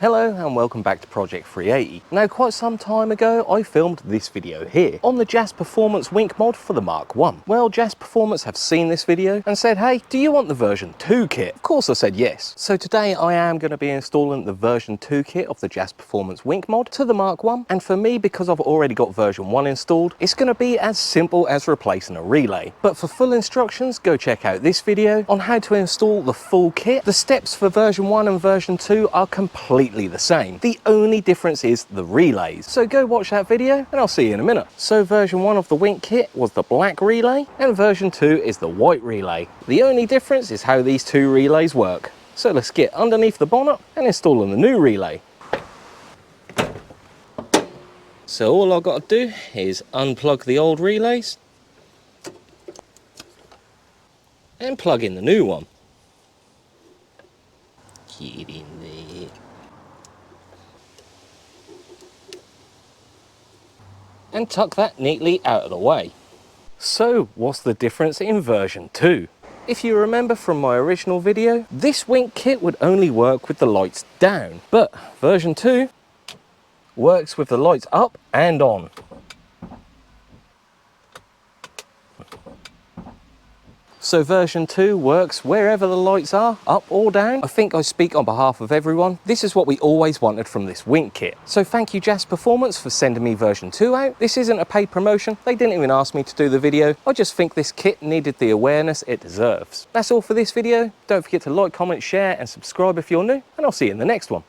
Hello and welcome back to Project 380. Now quite some time ago I filmed this video here on the Jass Performance Wink mod for the Mark 1. Well, Jass Performance have seen this video and said, hey, do you want the version 2 kit? Of course I said yes. So today I am going to be installing the version 2 kit of the Jass Performance Wink mod to the Mark 1, and for me, because I've already got version 1 installed, it's going to be as simple as replacing a relay. But for full instructions, go check out this video on how to install the full kit. The steps for version 1 and version 2 are completely the same. The only difference is the relays. So go watch that video and I'll see you in a minute. So version 1 of the Wink kit was the black relay and version 2 is the white relay. The only difference is how these two relays work. So let's get underneath the bonnet and install the new relay. So all I've got to do is unplug the old relays and plug in the new one. Get in there. And tuck that neatly out of the way. So what's the difference in version 2? If you remember from my original video, this Wink kit would only work with the lights down, but version 2 works with the lights up and on. So version 2 works wherever the lights are, up or down. I think I speak on behalf of everyone. This is what we always wanted from this Wink kit. So thank you Jass Performance for sending me version 2 out. This isn't a paid promotion. They didn't even ask me to do the video. I just think this kit needed the awareness it deserves. That's all for this video. Don't forget to like, comment, share and subscribe if you're new, and I'll see you in the next one.